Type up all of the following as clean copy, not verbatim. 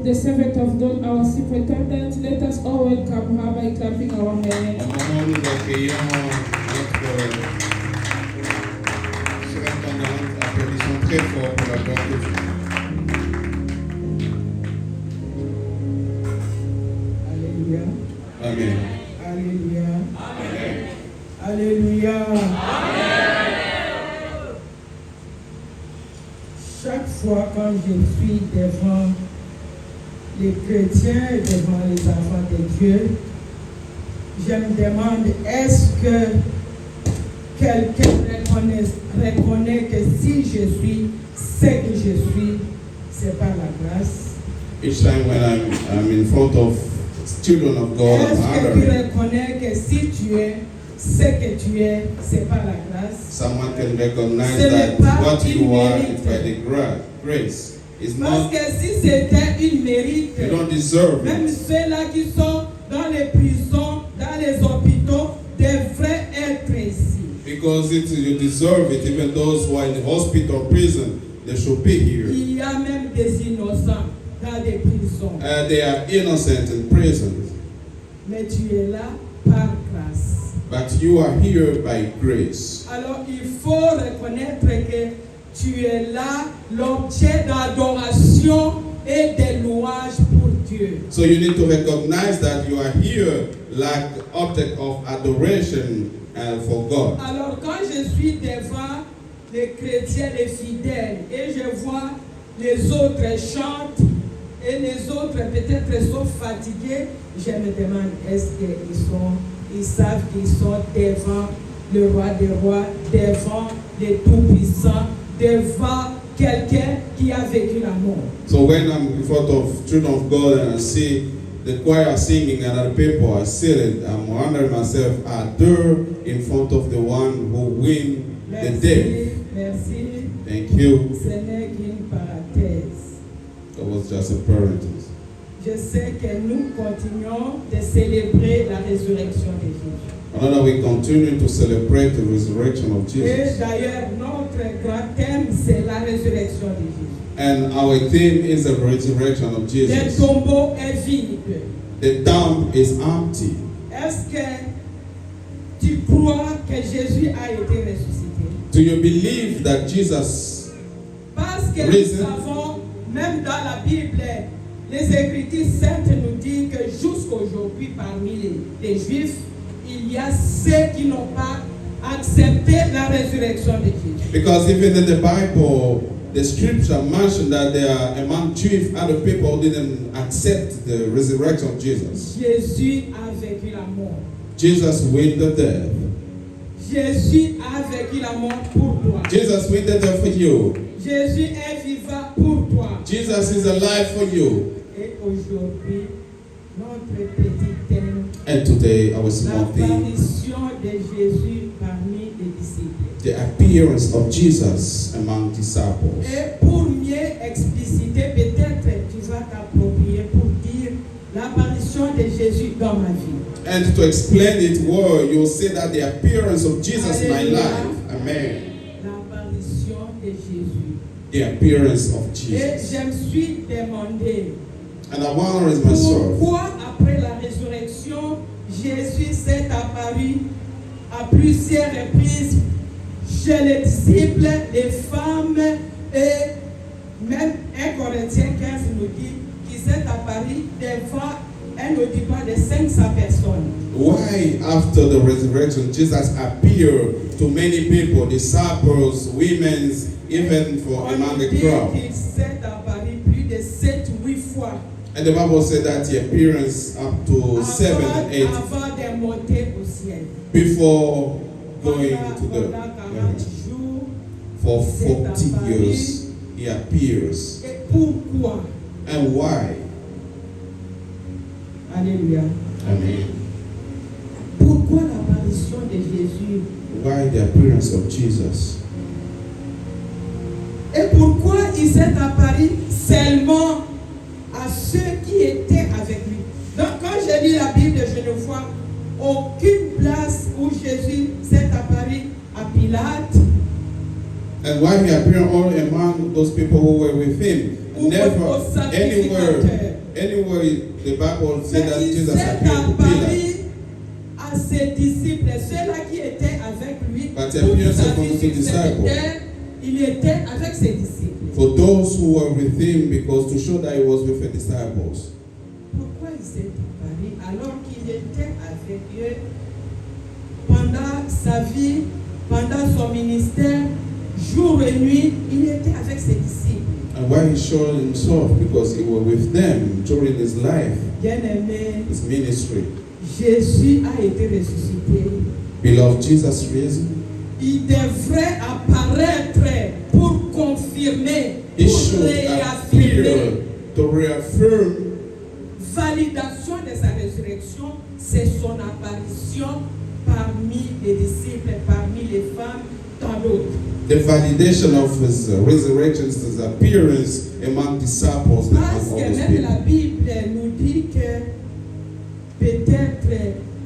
the servant of God, our superintendent. Let us all welcome her by clapping our hands. Au moment où nous accueillons notre surintendante, applaudissons très fort pour la gloire de Dieu. Alléluia. Amen. Alléluia. Amen. Alléluia. Chaque fois quand je suis devant les chrétiens, devant les enfants de Dieu, je me demande, est-ce que quelqu'un reconnaît que si je suis ce que je suis, c'est par la grâce? Each time when I'm in front of children of God and Est-ce que tu others, reconnais que si tu es ce que tu es, c'est par la grâce? someone can recognize Ce n'est that pas what you une are mérite. is by the grace. It's Parce not, que si c'était une mérite, you don't deserve même it. ceux-là qui sont dans les prisons, dans les hôpitaux, devraient être ici. Because you deserve it, even those who are in the hospital or prison, they should be here. Il y a même des innocents dans des prisons. They are innocent in prison, Mais tu es là par grâce. but you are here by grace. Alors il faut reconnaître que tu es là, l'objet d'adoration et de louange pour Dieu. So you need to recognize that you are here like object of adoration for God. Alors quand je suis devant les chrétiens, les fidèles, et je vois les autres chantent, et les autres peut-être sont fatigués, je me demande, est-ce qu'ils savent qu'ils sont devant le roi des rois, devant le Tout-Puissant, devant quelqu'un qui a vécu la mort. So when I'm in front of children of God and I see the choir singing and other people are sitting, I'm wondering myself, are they in front of the one who win the death? Merci. Thank you. Ce n'est qu'une parenthèse. That was just a parenthesis. Je sais que nous continuons de célébrer la résurrection de Jésus. I know that we continue to celebrate the resurrection of Et Jesus. d'ailleurs, notre grand thème, c'est la résurrection de Jésus. And our theme is the resurrection of Le Jesus. tombeau est vide. The tomb is empty. Est-ce que tu crois que Jésus a été ressuscité? Do you believe that Jesus, Parce que Risen. nous savons, même dans la Bible, les Écritures saintes nous disent que jusqu'aujourd'hui, parmi les Juifs, il y a ceux qui n'ont pas accepté la résurrection de Jésus. because even in the Bible, the scripture mentioned that there are among Jews other people who didn't accept the resurrection of Jesus. Jésus a vécu la mort. Jesus win the death. Jésus a vécu la mort pour toi. Jesus win the death for you. Jésus est vivant pour toi. Jesus is alive for you. Et aujourd'hui, notre petit thème, And today, our small theme, l'apparition de Jésus parmi les disciples. the appearance of Jesus among disciples. Et pour mieux expliciter, peut-être tu vas t'approprier pour dire l'apparition de Jésus dans ma vie. And to explain it well, you'll say that the appearance of Jesus in my Hallelujah. life. Amen. L'apparition de Jésus. The appearance of Et Jesus. je me suis demandé, And I wonder as myself, pourquoi après la résurrection, Jésus s'est apparu à plusieurs reprises chez les disciples, les femmes et même 1 Corinthiens 15 nous dit qu'il s'est apparu devant un auditoire de 500 personnes. why after the resurrection Jesus appeared to many people, disciples, women, even for On among nous the dit crowd? qu'il s'est apparu plus de 7-8 fois And the Bible said that the appearance up to 7 and 8 avant de monter au ciel. before going to the Pendant 40 jours. for 40 years he appears. Et pourquoi? And why? Alléluia. Amen. Pourquoi l'apparition de Jésus? Why the appearance of Jesus? Et pourquoi il s'est apparu seulement à ceux qui étaient avec lui? Donc quand je lis la Bible, je ne vois aucune place où Jésus s'est apparu à Pilate, And why he appeared only among those people who were with him? ou Never au anywhere sacrificateur. Anyway, the Bible says Mais that il Jesus s'est appeared to Peter. apparu à ses disciples, ceux-là qui étaient avec lui. But he Toute appeared sa to vie the sur disciples. cette terre, il était avec ses disciples. For those who were with him, because to show that he was with the disciples. Pourquoi il s'est apparu alors qu'il était avec eux pendant sa vie, pendant son ministère, jour et nuit, il était avec ses disciples. And why he showed himself? Because he was with them during his life, Bien-aimé, his ministry. Jésus a été ressuscité. Beloved, Jesus risen. Il devrait apparaître pour confirmer, He pour should réaffirmer. appear to reaffirm. Validation de sa résurrection, c'est son apparition parmi les disciples, parmi les femmes, tant d'autres. The validation of his resurrection is his appearance among disciples and Parce among que all those même la people. Bible nous dit que peut-être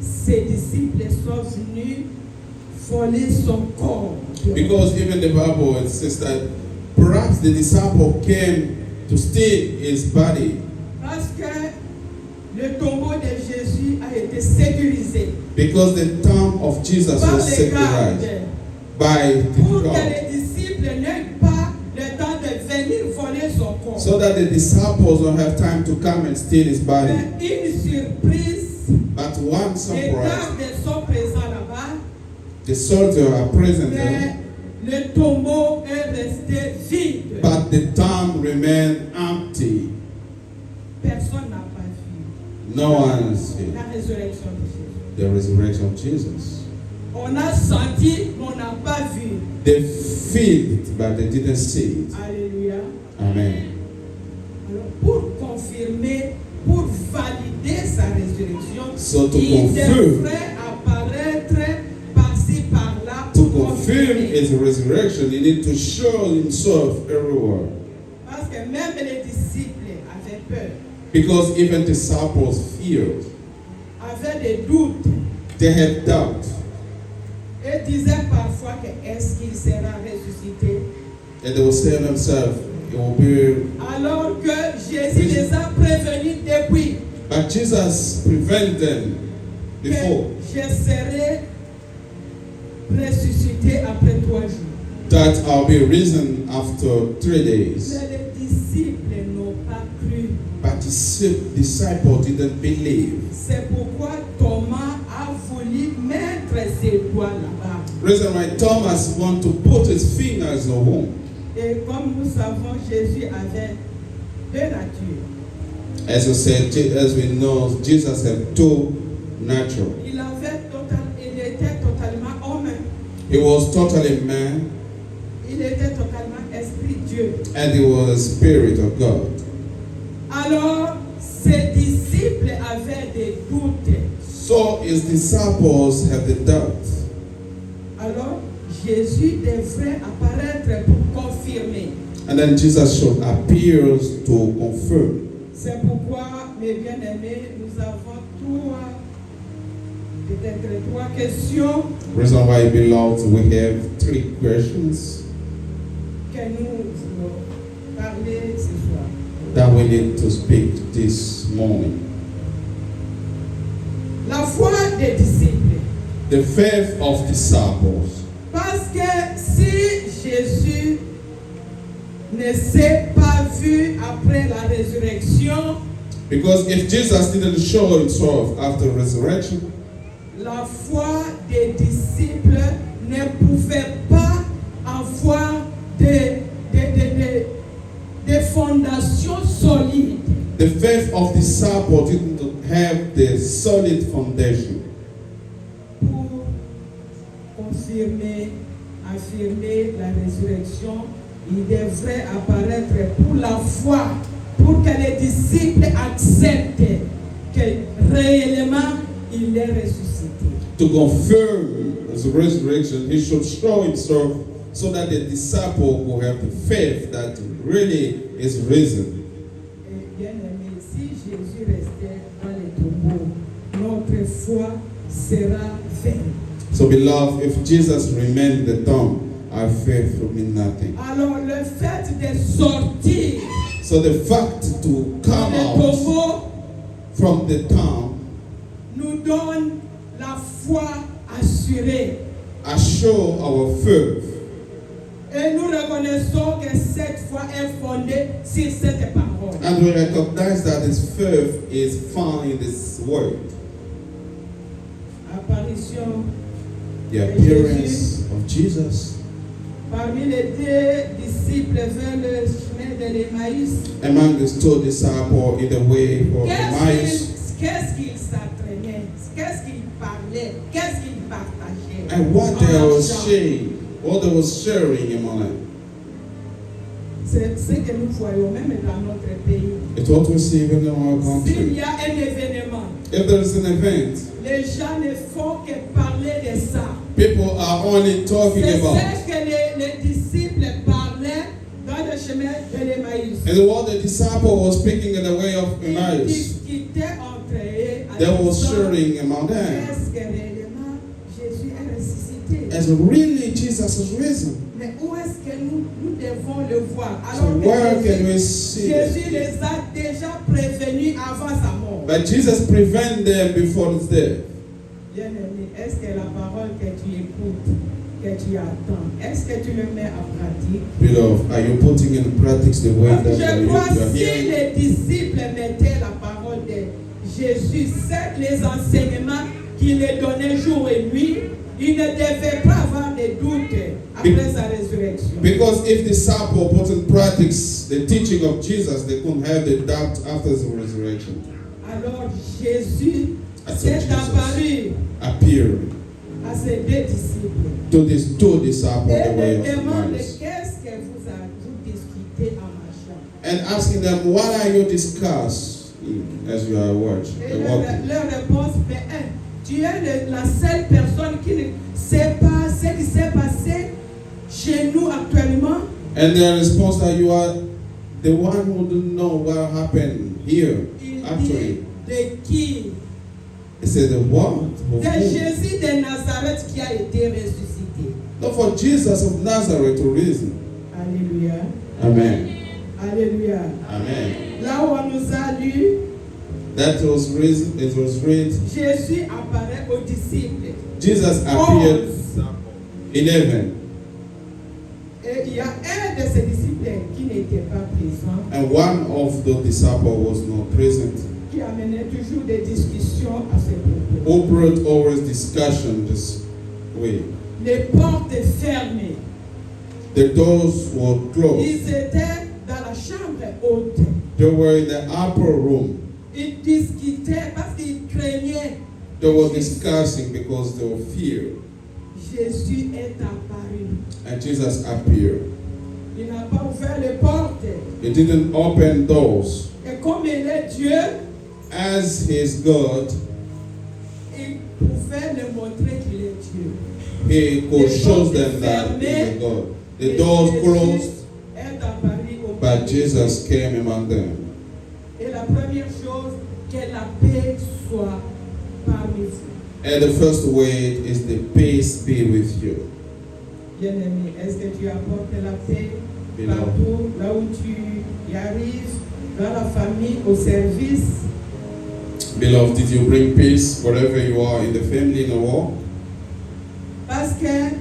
ses disciples sont venus voler son corps. Because even the Bible it says that perhaps the disciple came to steal his body. Parce que le tombeau de Jésus a été sécurisé Because the tomb of Jesus par was les secured gardes by pour the que God, les disciples n'aient pas le temps de venir voler son corps. so that the disciples don't have time to come and steal his body. Mais une surprise, But one les surprise, gardes sont présents là-bas, the soldiers are present mais there, le tombeau est resté vide. but the tomb remained empty. Personne n'a pas vu No one has seen la résurrection de Jésus. the resurrection of Jesus. On a senti, mais on n'a pas vu. They feel it, but they didn't see it. Alléluia. Amen. Alors, pour confirmer, pour valider sa résurrection, So to il confirm, devrait apparaître par-ci, par-là, to pour confirm confirmer. his resurrection, he need to show himself everywhere. Parce que même les disciples avaient peur, Because even disciples feared. avaient des doutes, They had doubt. et disaient parfois que est-ce qu'il sera ressuscité? And they will say to themselves, it will be. Alors que Jésus les a prévenus depuis But Jesus prevented them que before je serai ressuscité après 3 jours. that I'll be risen after 3 days. Mais les disciples n'ont pas cru. But the disciples didn't believe. C'est pourquoi Thomas a voulu mettre ses doigts là-bas. Reason why Thomas wanted to put his fingers on him. Et comme nous savons, Jésus avait deux natures. As you said, as we know, Jesus had two natures. Il était totalement homme. He was totally man Il était totalement esprit Dieu. and he was Spirit of God. Alors, ses disciples avaient des doutes. So his disciples have the doubt. Alors, Jésus devrait apparaître pour confirmer. And then Jesus should appear to confirm. C'est pourquoi, mes bien-aimés, nous avons peut-être trois questions Reason why, beloved, we have 3 questions que nous voulons parler ce soir. that we need to speak this morning. La foi des disciples. The faith of disciples. Parce que si Jésus ne s'est pas vu après la résurrection, Because if Jesus didn't show himself after resurrection, la foi des disciples ne pouvait pas avoir des fondations solides. the faith of disciples didn't have the solid foundation. Pour confirmer, affirmer la résurrection, il devrait apparaître pour la foi, pour que les disciples acceptent que réellement il est ressuscité. To confirm his resurrection, he should show himself so that the disciple will have the faith that really is risen. Et bien aimé, si Jésus restait dans les tombeaux, notre foi sera vaine. So beloved, if Jesus remained in the tomb, our faith will mean nothing. Alors le fait de sortir So the fact to dans come le out tombeau from the tomb nous donne la foi assurée. assure our faith. Et nous reconnaissons que cette foi est fondée sur cette parole. And we recognize that this faith is found in this word. Apparition The appearance of Jesus parmi les deux disciples vers le chemin de l'Emmaüs. among the two disciples in the way for Emmaus. Qu'est-ce qu'ils s'entraînaient? Qu'est-ce qu'ils parlaient? Qu'est-ce qu'ils partageaient? And what En they was marchant. sharing, what they was sharing among them. C'est ce que nous voyons même dans notre pays. It's what we see even in our S'il country. y a un événement, If there is an event, les gens ne font que parler de ça. people are only talking C'est about. ce que les disciples parlaient dans le chemin de l'Emmaüs. And what the disciple was speaking in the way of Ils Emmaus, discutaient entre eux. en they was disant, sharing among them. est-ce que réellement Jésus est ressuscité? As really Jesus is risen. Mais où est-ce que nous devons le voir? So Alors where que can we Jésus, see Jésus that? les a déjà prévenus avant sa mort. But Jesus prevented them before his death. Bien-aimé, est-ce que la parole que tu écoutes, que tu attends, est-ce que tu le mets en pratique? Beloved, are you putting in practice the way Parce que that je you crois are si hearing? les disciples mettaient la parole de Jésus, c'est les enseignements qu'il les donnait jour et nuit, ils ne devaient pas avoir de doute après sa résurrection. Because if disciples put in practice the teaching of Jesus, they couldn't have the doubt after the resurrection. Alors Jésus That's s'est what Jesus apparu appeared à ses deux disciples to these two disciples et the way leur of demande Emmaus, qu'est-ce que vous discutez en marchant. and asking them, what are you discussing as you are watching? Et leur Walking? réponse, mais tu es la seule personne qui ne sait pas ce qui s'est passé chez nous actuellement. And their response that you are the one who don't know what happened here. Il dit, Actually, de qui? he said, the what? Of De whom? Jésus de Nazareth qui a été ressuscité. Not for Jesus of Nazareth to reason. Alléluia. Amen. Alléluia. Amen. Là où on nous a lu, That was reason. It was read. Jésus apparaît aux disciples. Jesus appeared 11, Et il y a un de ses disciples qui n'était pas présent, and one of the disciples was not present. qui amenait toujours des discussions à ce propos. Who brought always discussion this way. Les portes fermées. The doors were closed. Ils étaient dans la chambre haute. They were in the upper room. Ils discutaient parce qu'ils craignaient. They were discussing because they were fear. Jésus est apparu. And Jesus appeared. Il n'a pas ouvert les portes. He didn't open doors. Et comme il est Dieu, As he is God, il pouvait leur montrer qu'il est Dieu. he could show them that he is God. The doors closed, Est apparu au but milieu. Jesus came among them. Et la première chose, que la paix soit parmi vous. And the first word is the peace be with you. Bien-aimé, est-ce que tu apportes la paix Beloved. partout, là où tu y arrives, dans la famille, au service? Beloved, did you bring peace wherever you are in the family, in the world? Parce que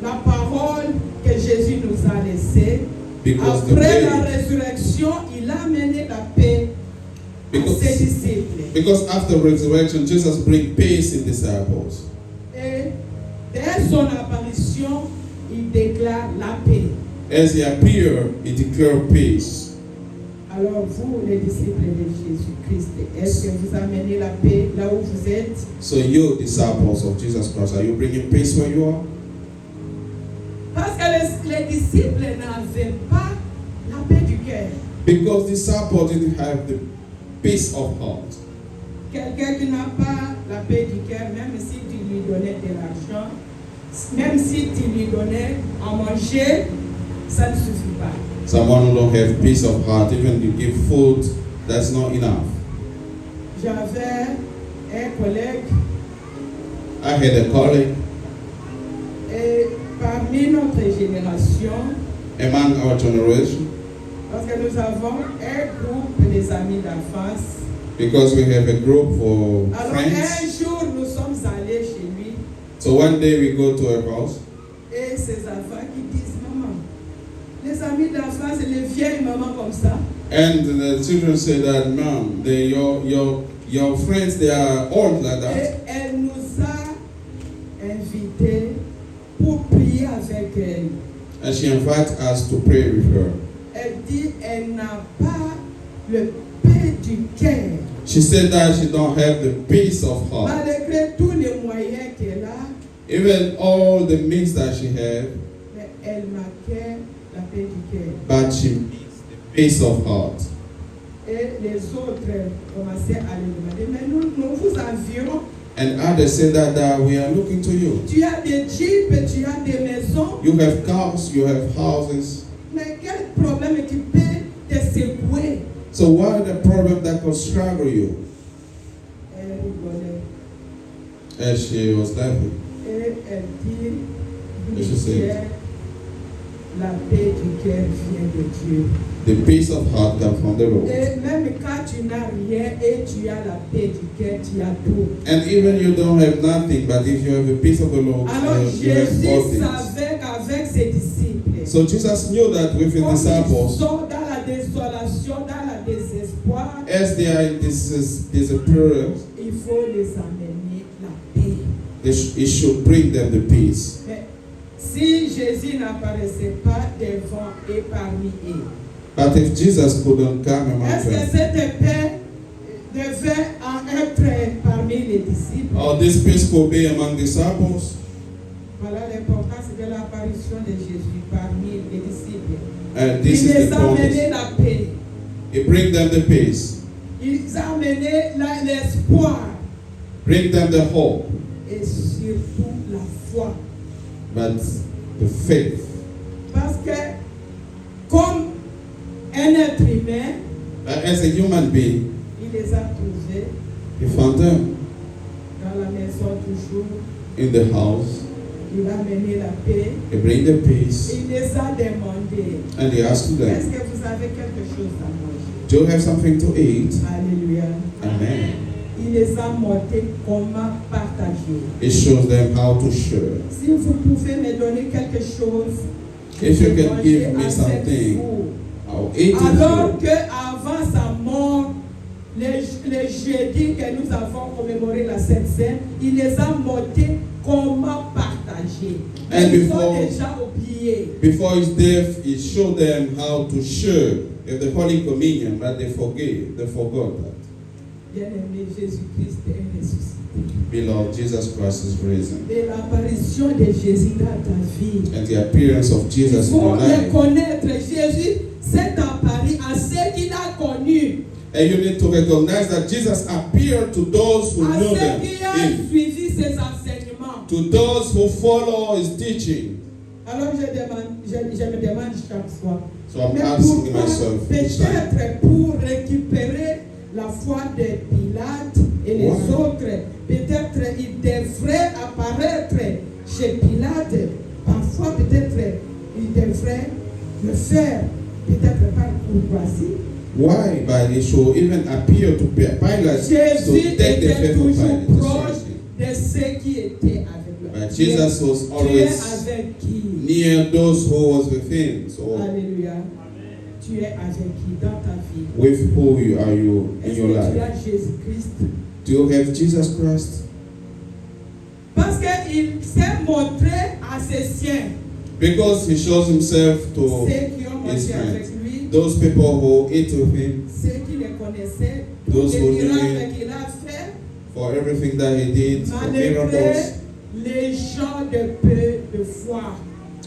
la parole que Jésus nous a laissée, Because the après la way, résurrection, il a amené la paix à ses disciples. because after resurrection, Jesus bring peace in disciples. Et dès son apparition, il déclare la paix. As he appeared, he declared peace. Alors vous, les disciples de Jésus-Christ, est-ce que vous amenez la paix là où vous êtes? So you, disciples of Jesus Christ, are you bringing peace where you are? Parce que les disciples n'avaient pas la paix du cœur. Because disciples didn't have the peace of heart. Quelqu'un qui n'a pas la paix du cœur, même si tu lui donnais de l'argent, même si tu lui donnais à manger, ça ne suffit pas. Someone who don't have peace of heart, even you give food, that's not enough. J'avais un collègue I had a colleague et parmi notre génération, among our generation, Parce que nous avons un groupe des amis d'enfance. Because we have a group for Alors friends. un jour, nous sommes allés chez lui So one day we go to her house, et ses enfants qui disent, maman, les amis d'enfance, les vieilles mamans comme ça, and the children say that, Mom, your friends, they are old like et that. elle nous a invités pour prier avec elle. And she invites us to pray with her. Elle dit, elle n'a pas le paix du cœur. She said that she don't have the peace of heart. Malgré tous les moyens qu'elle a, Even all the means that she had, mais elle manquait la paix du cœur. but she needs the peace of heart. Et les autres commençaient à lui demander, mais nous vous environs. And others say that we are looking to you. Tu as des jeeps, tu as des maisons, You have cars, you have houses. mais quel problème qui peut te secouer? So what are the problem that could struggle you? Elle rigolait. And she was laughing. Et elle dit, Et je sais. Pierre, la paix du cœur vient de Dieu. The peace of heart comes from the Lord. Et même quand tu n'as rien et tu as la paix du cœur, tu as tout. And even you don't have nothing, but if you have the peace of the Lord, Alors you have all Jésus things. savait qu'avec ses disciples, So Jesus knew that with his comme ils disciples, sont dans la désolation, dans la désespoir, as they are in this appearance, il faut les amener la paix. it should bring them the peace. Mais si Jésus n'apparaissait pas devant et parmi eux, But if Jesus couldn't come among est-ce que them, cette paix devait en être parmi les disciples? or this peace could be among disciples, Voilà l'importance de l'apparition de Jésus parmi les disciples. and this Il is les the a amenés promise. la paix. It bring them the peace, Il a amené l'espoir bring them the hope, et surtout la foi. but the faith. Parce que comme un être humain, As a human being, il les a trouvés he found them dans la maison toujours. in the house. Il a amené la paix. He bring the peace, Il les a demandé, and he asked est-ce them, que vous avez quelque chose à manger? "Do you have something to eat?" Alléluia. Amen. Il les a montré comment partager. It shows them how to share. Si vous pouvez me donner quelque chose, If you je can vais give manger me avec something, vous. I'll eat it. Alors qu'avant sa mort, les jeudis que nous avons commémoré la Sainte Seine, il les a montré comment partager. And Ils before- ont déjà oublié. Before his death, he showed them how to share in the Holy Communion, but they forgot that. Bien-aimé, Jésus-Christ est ressuscité. Beloved, Jesus Christ is risen. Et l'apparition de Jésus dans ta vie. And the appearance of Jesus in Pour your le life. connaître, Jésus s'est apparu à ceux qu'il a connus, And you need to recognize that Jesus appeared to those who à knew ceux them, qui ont him, suivi ses enseignements. to those who follow his teaching. Alors je me demande chaque fois, So I'm mais asking pourquoi myself each time, peut-être pour récupérer la foi de Pilate et les Ouais. autres, peut-être il devrait apparaître chez Pilate, parfois peut-être il devrait le faire, peut-être par courtoisie. why? But he should even appear to Pilate Jésus to take the était faith of toujours Pilate. to proche strike him. de ceux qui étaient avec lui. But Jesus was Tu es always avec qui? near those who was with him. So Alléluia. Tu es avec qui dans ta vie? with who are you in Est-ce your que tu life? as Jésus-Christ? Do you have Jesus Christ? Parce qu'il s'est montré à ses siens, Because he shows himself to ceux qui ont his mangé avec friends. lui, Those people who eat with him, ceux qui le connaissaient, tous Those les who knew miracles him. qu'il a fait, for everything that he did, for malgré miracles. les gens de peu de foi.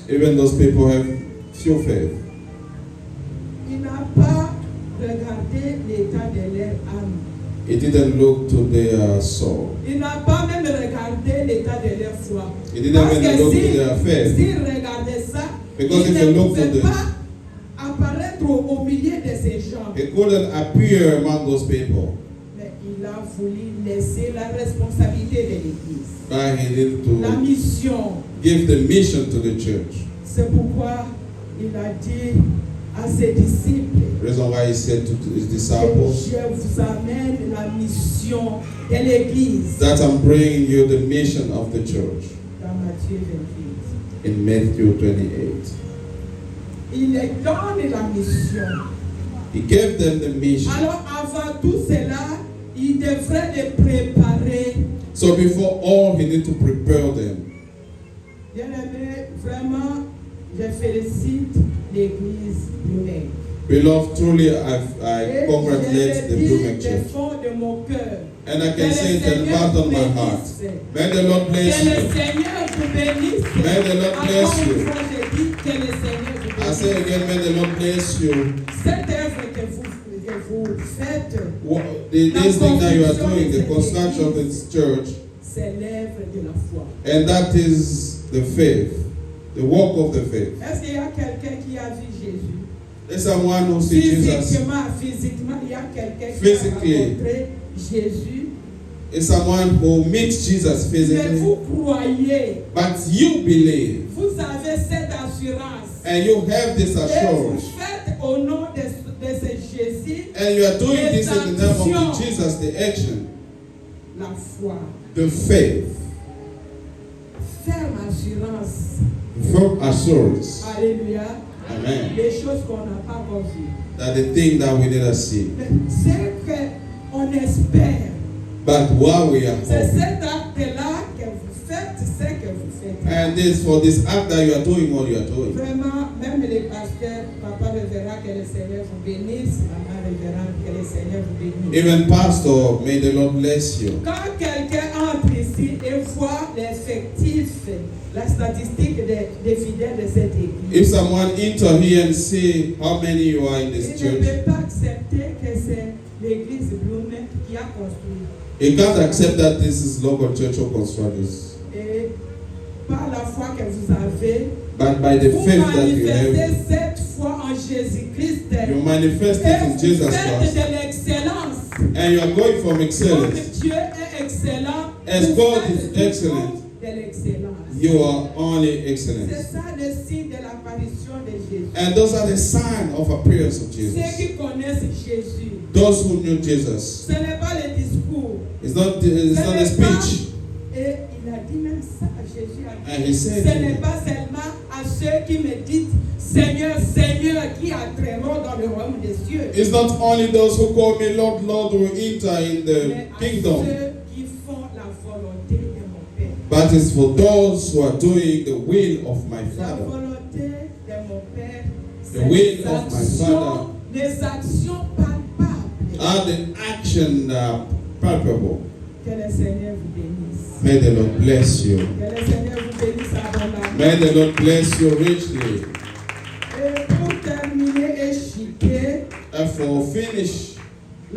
Even those people have few faith. Il n'a pas regardé l'état de leur âme. He didn't look to their soul. Il n'a pas même regardé l'état de leur foi. He didn't Parce even que look to their faith. s'il regardait ça, Because il if you ne look to pouvait the- pas apparaître au milieu de ces gens. He couldn't appear among those people. Mais il a voulu laisser la responsabilité de l'Église, But he needed la to mission. give the mission to the church. C'est pourquoi il a dit, à ses disciples. The reason why he said to his Et disciples je vous amène la mission de l'Église that I'm bringing you the mission of the church dans Matthieu 28. in Matthew 28. Il leur donne la mission. He gave them the mission. Alors avant tout cela, il devrait les préparer. So before all, he need to prepare them. Bien-aimé, vraiment, je félicite l'Église Blumec. Beloved, truly I Et congratulate je the le Blumec dis du Church. fond de mon cœur. And I can Que say le it in the Seigneur bottom of vous my heart. bénisse. May the Lord bless Que le you. Seigneur vous bénisse. May the Lord bless Encore you. une fois, je dis que le Seigneur vous I bénisse. say again, may the Lord bless you. Cette œuvre que vous faites, This thing that you are doing, the construction of this church, c'est l'œuvre de la foi. and that is the faith, the work of the faith. Est-ce qu'il y a quelqu'un qui a vu Jésus? There's someone who sees Jesus. Physiquement, il y a quelqu'un qui Physically. a rencontré Jésus. It's someone who meets Jesus Mais physically, vous croyez, but you believe, vous avez cette assurance. and you have this Et vous assurance, faites au nom de ce Jésus and you are doing this in the name of Jesus, the action, la foi. the faith, Ferme assurance. firm assurance. Alléluia. Amen. Les choses qu'on n'a pas encore vues. That the thing that we didn't see, Mais c'est qu'on espère. but while we are C'est hoping. cet acte-là que vous faites, c'est que vous faites. And this for this act that you are doing what you are doing. Vraiment, même les pasteurs, papa révérend, que le Seigneur vous bénisse, maman révérend, que le Seigneur vous bénisse. Even pastor, may the Lord bless you. Quand quelqu'un entre ici et voit l'effectif, la statistique des fidèles de cette église, If someone enter here and see how many you are in this il ne church, peut pas accepter que c'est l'église Blumec qui a construit. he can't accept that this is local church or constructors. Et par la foi que vous avez, But by the vous faith that you manifestez have, cette foi en Jésus-Christ. you manifest it Et in vous Jesus faites Christ. de l'excellence. And you are going from Comme excellence. Dieu est excellent, As vous God faites is toujours excellent, de l'excellence. you are only C'est excellence. ça le signe de l'apparition de Jésus. And those are the signs of appearance of Ceux Jesus. qui connaissent Jésus, Those who knew Jesus. ce n'est pas le discours. It's not a speech. Et il a dit même ça à Jésus. And he said, Ce n'est pas seulement à ceux qui me disent Seigneur, Seigneur, qui entreront dans le royaume des cieux. It's not only those who call me Lord, Lord who enter in the Mais à kingdom, ceux qui font la volonté de mon Père. but it's for those who are doing the will of my La Father. volonté de mon Père, The will of my Father. les actions palpables. And the action palpable. Que le Seigneur vous bénisse. May the Lord bless you. Que le Seigneur vous bénisse abondamment. May the Lord bless you richly. Et pour terminer et chiquer, And for finish,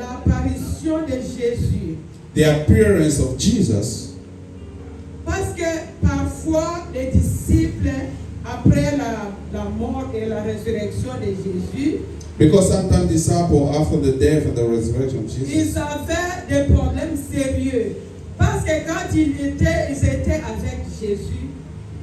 l'apparition de Jésus. the appearance of Jesus. Parce que parfois, les disciples, après la mort et la résurrection de Jésus, Because sometimes disciples, after the death and the resurrection of Jesus, ils avaient des problèmes sérieux. Parce que quand ils étaient avec Jésus,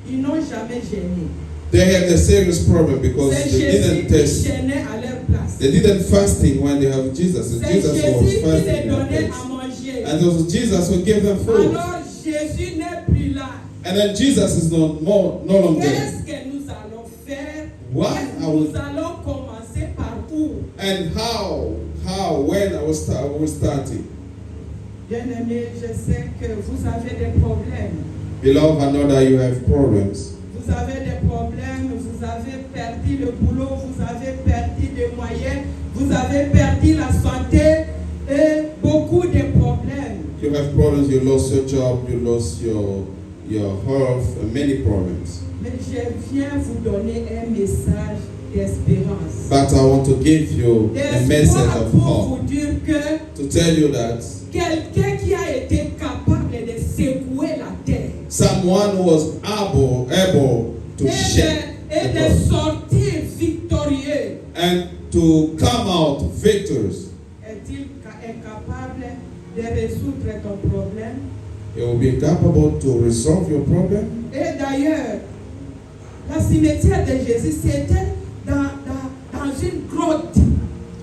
ils n'ont jamais gêné. they had a serious problem because C'est they Jésus didn't qui test. gênait à leur place. They didn't fasting when they have Jesus. And C'est Jesus was Jésus qui fasting les in their donnait place. à manger. And it was Jesus who gave them food. Alors Jésus n'est plus là. And then Jesus is no longer there. Qu'est-ce que nous allons faire? What Nous I will- allons commencer par où? And when I was starting. Bien-aimés, je sais que vous avez des problèmes. Beloved, I know that you have problems. Vous avez des problèmes, vous avez perdu le boulot, vous avez perdu des moyens, vous avez perdu la santé et beaucoup de problèmes. You have problems, you lost your job, you lost your health, and many problems. Mais je viens vous donner un message d'espérance. But I want to give you a message D'espoir of pour hope. vous dire que To tell you that quelqu'un qui a été capable de secouer la terre someone who was able to shake et the de earth sortir victorieux and to come out victors. est-il capable de résoudre ton problème? He will be capable to resolve your problem. Et d'ailleurs, la cimetière de Jésus, c'était dans une grotte.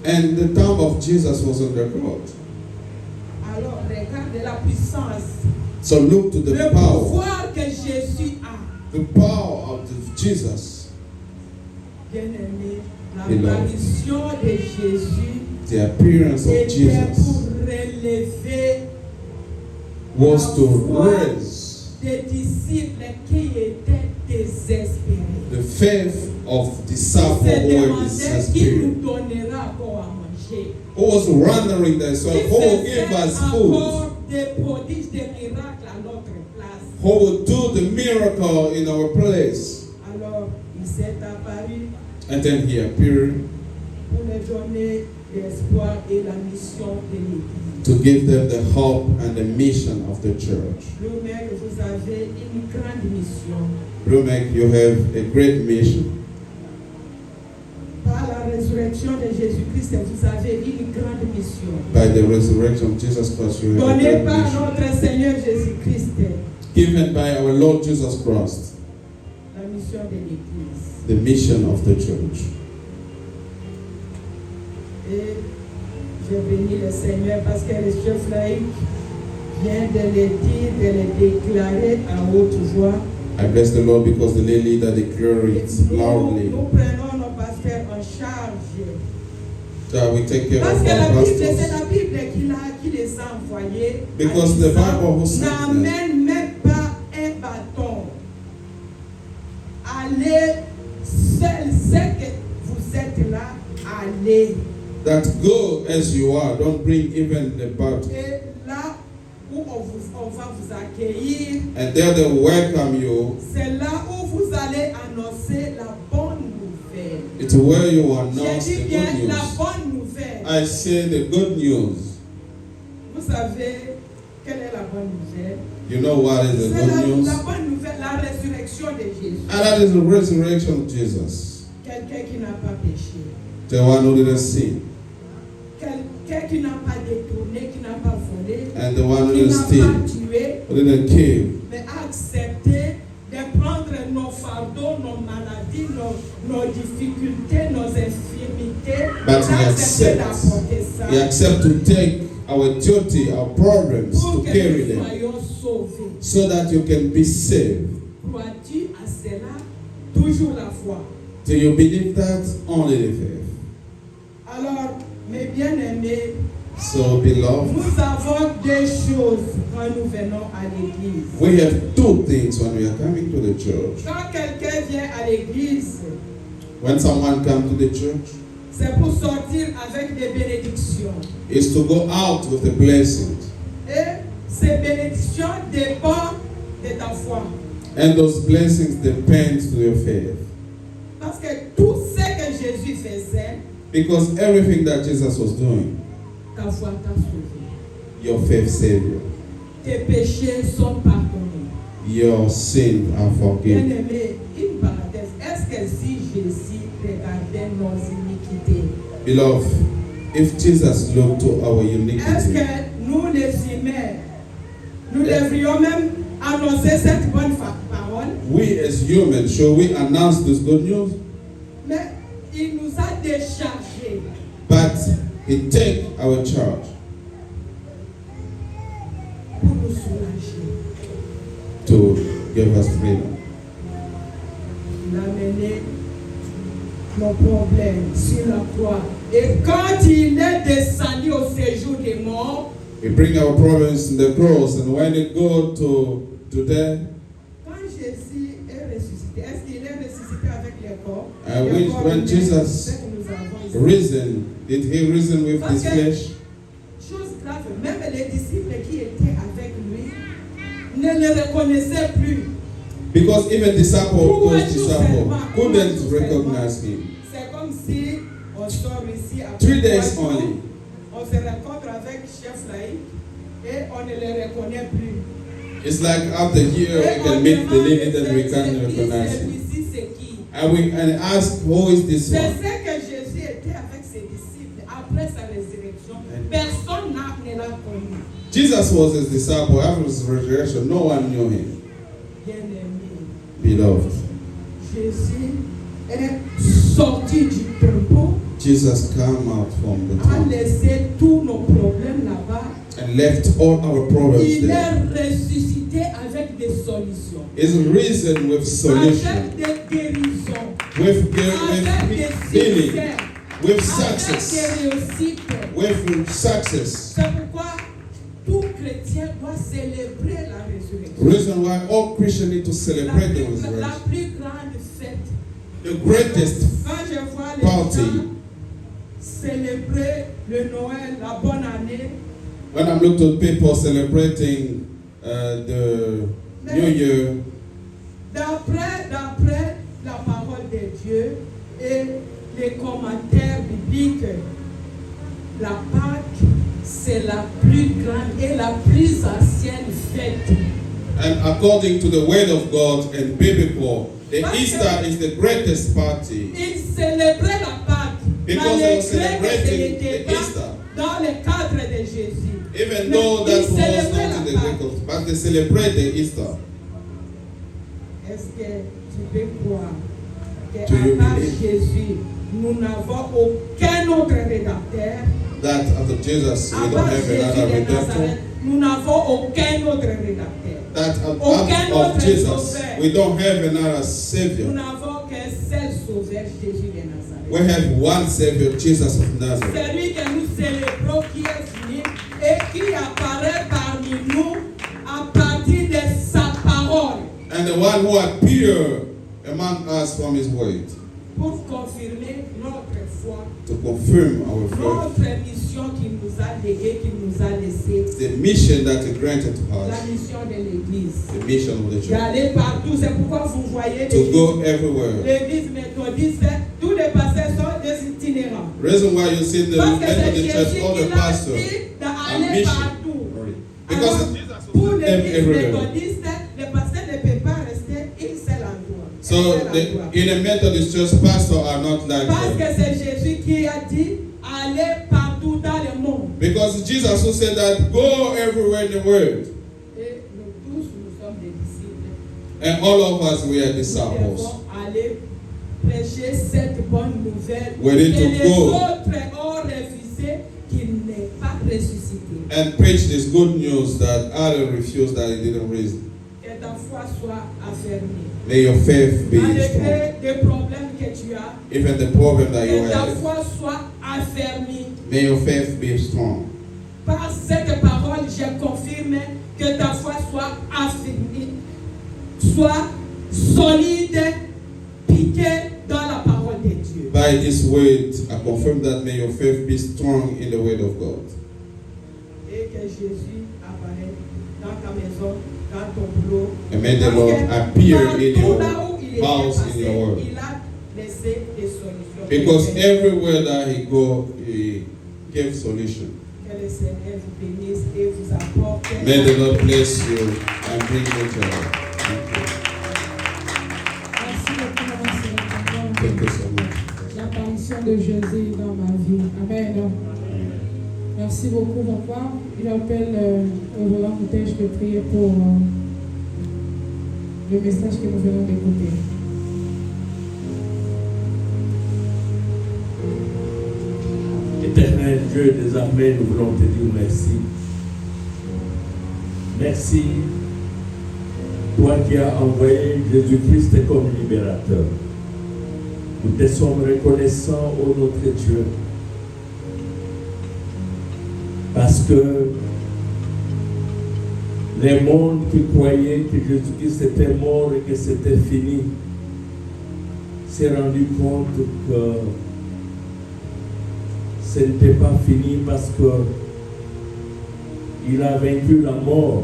And the tomb of Jesus was in the grot. Alors, regarde la puissance, So look to the le power. pouvoir que Jésus a. The power of Jesus. Bien-aimé, Beloved. l'apparition de Jésus The appearance of était Jesus pour relever was to raise des disciples qui étaient désespérés. the faith of Ils disciples se who were demandaient qui nous desperate. donnera encore à manger. Who was wondering themselves, Qui who will faisait give us food? encore des prodiges, des miracles à notre place. Who will do the miracle in our place? Alors, il s'est apparu And then he appeared pour leur donner l'espoir et la mission de l'Église. to give them the hope and the mission of the church. Vous-même, vous avez une grande mission. Brumek, you have a great mission. Par la résurrection de Jésus-Christ, vous avez une grande mission. By the resurrection of Jesus Christ, you have a Donnée great par mission. notre Seigneur Jésus-Christ, Given by our Lord Jesus Christ, la mission de l'Église. the mission of the church. Et je bénis le Seigneur parce que le chef laïque vient de le dire, de le déclarer à haute voix. I bless the Lord because the lay leader declared it loudly. Nous prenons nos pasteurs en charge. That we take care Parce of que la our Bible, c'est pastors. la Bible qui les a envoyés. Because the Bible who sent them. N'amène même pas un bâton. Allez, seul ce que vous êtes là, allez. That go as you are, don't bring even the boat. Et là où on va vous accueillir, And there they welcome you. c'est là où vous allez annoncer la bonne nouvelle. It's where you Je announce dis the bien good la news. bonne nouvelle. I say the good news. Vous savez quelle est la bonne nouvelle? You know what is the C'est good news? la bonne nouvelle, la résurrection de Jésus. And that is the resurrection of Jesus. Quelqu'un qui n'a pas péché. The one who didn't sin. Quelqu'un qui n'a pas détourné, qui n'a pas volé, And the one who qui didn't n'a steal. pas tué, Who didn't kill. mais a accepté de prendre nos fardeaux, nos maladies, nos difficultés, nos infirmités, But he d'accepter accepts. d'apporter ça He accepts to take our duty, our problems, pour to que carry nous them. soyons sauvés. So that you can be saved. Crois-tu à cela? Toujours la foi. Do you believe that? Only the faith. Alors, mes bien-aimés, So, beloved, nous avons deux choses quand nous venons à l'église. we have two things when we are coming to the church. Quand quelqu'un vient à l'église, When someone comes to the church, c'est pour sortir avec des bénédictions. is to go out with the blessings. Et ces bénédictions dépendent de ta foi. And those blessings depend to your faith. Parce que tout ce que Jésus faisait, Because everything that Jesus was doing, ta foi t'a sauvé. your faith saved you. Tes péchés sont pardonnés. Your sins are forgiven. Bien-aimé, une parenthèse. Est-ce que si Jésus regardait nos iniquités, Beloved, if Jesus looked to our est-ce iniquity, que nous les humains, nous devrions même annoncer cette bonne parole? we as humans, should we announce this good news? Mais il nous a déchargés But He take our charge pour nous soulager. to give us freedom. Il a mené nos problèmes sur la croix. Et quand il est descendu au séjour des morts, We bring our problems in the cross, and when it go to there, quand Jésus est ressuscité, est-ce qu'il est ressuscité avec les corps? when Les corps humains, Jesus ce que nous avons ici. risen, did He risen with His flesh? Chose grave, même les disciples qui étaient avec lui ne le reconnaissaient plus. Because even those disciples couldn't Tout recognize Him. C'est comme si on sort ici après 3 days 3 jours, only. on se rencontre avec chef laïque et on ne le reconnaît plus. It's like after here Et we can on meet the demande, lady that we c'est can't qui, recognize Him. celui-ci, c'est qui? And ask, who is this C'est one? ce que Jésus était avec ses disciples après sa résurrection. Personne ne l'a connu. Jesus was His disciple after His resurrection. No one knew Him. Bien-aimé, Beloved, Jésus est sorti du tombeau Jesus came out from the a tomb laissé tous nos problèmes là-bas. and left all our problems Il there. est ressuscité avec des solutions, Is risen with solution, avec des guérisons, with avec des healing, succès, with avec success, des réussites. with success. C'est pourquoi tout chrétien doit célébrer la résurrection. Reason why all Christians need to La celebrate the plus, la resurrection. plus grande fête. The greatest Quand je vois les party. gens célébrer le Noël, la bonne année, when I'm looking at people celebrating the New Year, d'après la parole de Dieu et les commentaires bibliques, la Pâque, c'est la plus grande et la plus ancienne fête. and according to the word of God and biblical, the Parce Easter que- is the greatest party Ils célébraient la Pâque, because mais they les were Grecs, ce celebrating n'était the pas Easter. dans le cadre de Jésus. Even Mais though that ils was célébraient not in the la Pâque. Greek, but they celebrate the Easter. Est-ce que tu peux croire Do you qu'à part believe? Jésus, nous n'avons aucun autre rédacteur? That after Jesus, À we don't part have Jésus another de Nazareth, redemptor. nous n'avons aucun autre rédacteur. That Aucun out of autre Jesus, sauveur. we don't have another Nous Savior. n'avons qu'un seul sauveur, Jésus de Nazareth. We have one Savior, Jesus of Nazareth. Celui que nous célébrons qui est venu et qui apparaît parmi nous à partir de sa parole And the one who appeared among us from his word pour confirmer notre foi, to confirm our faith. notre mission qu'il nous a léguée, qu'il nous a laissée, The mission that he granted to la us, mission de l'Église. the mission of the church, D'aller partout, c'est pourquoi vous voyez to go everywhere. l'Église méthodiste, tous les pasteurs sont des itinérants. Reason why you see the Parce que c'est Methodist church, Jésus all qui the l'a pastors dit are d'aller mission. partout. Because Alors, pour l'Église everywhere. méthodiste, les pasteurs ne peuvent pas rester une seule endroit. So Un seul endroit. in a Methodist church, pastors are not like Parce que that. c'est Jésus qui a dit allez partout dans le monde. Because Jesus who said that, go everywhere in the world. Et nous tous, nous sommes des disciples. And all of us, we are Nous disciples. devons aller prêcher cette bonne nouvelle We need que to les go. autres ont refusé qu'il n'est pas ressuscité. And preach this good news that others refused that he didn't raise. Que ta foi soit affermie. May your faith be strong. Malgré des problèmes que tu as, Even the problem that you que ta have, foi soit affermie. may your faith be strong. Par cette parole, je confirme que ta foi soit affermie, soit solide, piquée dans la parole de Dieu. By this word, I confirm that may your faith be strong in the word of God. Et que Jésus apparaisse dans ta maison, dans ton boulot. And may the Parce Lord que appear in partout your là où il était house, passé, in your world. il a laissé des solutions. Because everywhere that he go, he gave solution. Que le Seigneur vous bénisse et vous apporte. May the Lord bless you and bring you joy. Thank you. Merci beaucoup, mon Seigneur. Thank you so much. L'apparition de Jésus dans ma vie. Amen. Merci beaucoup, papa. J'appelle Révérend Moutèche de prier pour le message que nous venons d'écouter. Éternel Dieu des armées, nous voulons te dire merci. Merci, toi qui as envoyé Jésus-Christ comme libérateur. Nous te sommes reconnaissants, ô notre Dieu, parce que les mondes qui croyaient que Jésus-Christ était mort et que c'était fini s'est rendu compte que ce n'était pas fini parce que il a vaincu la mort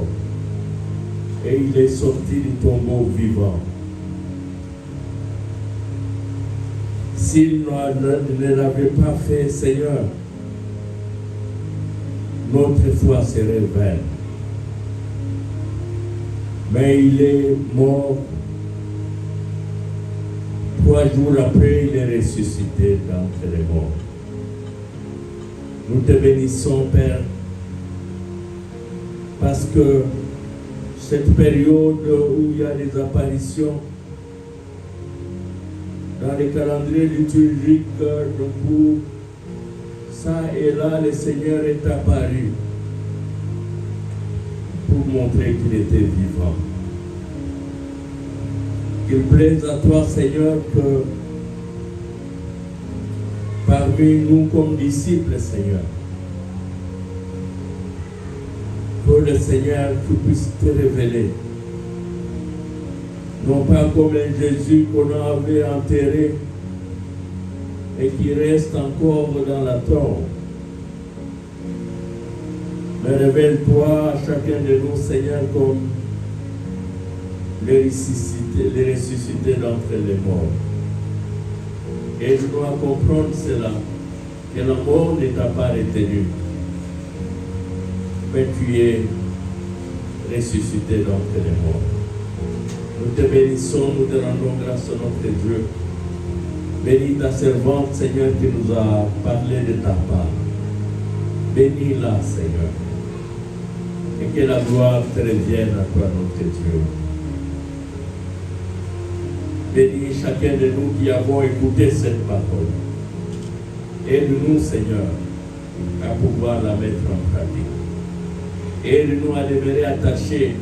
et il est sorti du tombeau vivant. S'il ne l'avait pas fait, Seigneur, notre foi serait vaine. Mais il est mort. 3 jours après, il est ressuscité d'entre les morts. Nous te bénissons, Père, parce que cette période où il y a des apparitions Dans les calendriers liturgiques, pour ça et là, le Seigneur est apparu pour montrer qu'il était vivant. Qu'il plaise à toi, Seigneur, que parmi nous comme disciples, Seigneur, que le Seigneur tu puisses te révéler. Non pas comme un Jésus qu'on avait enterré et qui reste encore dans la tombe. Mais révèle-toi à chacun de nous, Seigneur, comme les ressuscités d'entre les morts. Aide-nous à comprendre cela, que la mort ne t'a pas retenu, mais tu es ressuscité d'entre les morts. Nous te bénissons, nous te rendons grâce à notre Dieu. Bénis ta servante, Seigneur, qui nous a parlé de ta part. Bénis-la, Seigneur. Et que la gloire te revienne à toi, notre Dieu. Bénis chacun de nous qui avons écouté cette parole. Aide-nous, Seigneur, à pouvoir la mettre en pratique. Aide-nous à demeurer attachés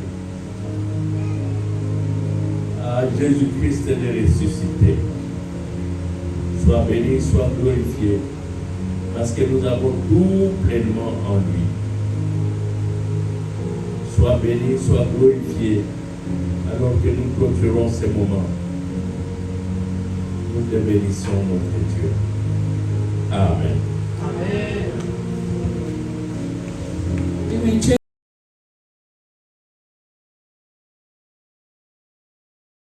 à Jésus-Christ le ressuscité. Sois béni, sois glorifié, parce que nous avons tout pleinement en lui. Sois béni, sois glorifié, alors que nous clôturons ces moments. Nous te bénissons, notre Dieu. Amen. Amen.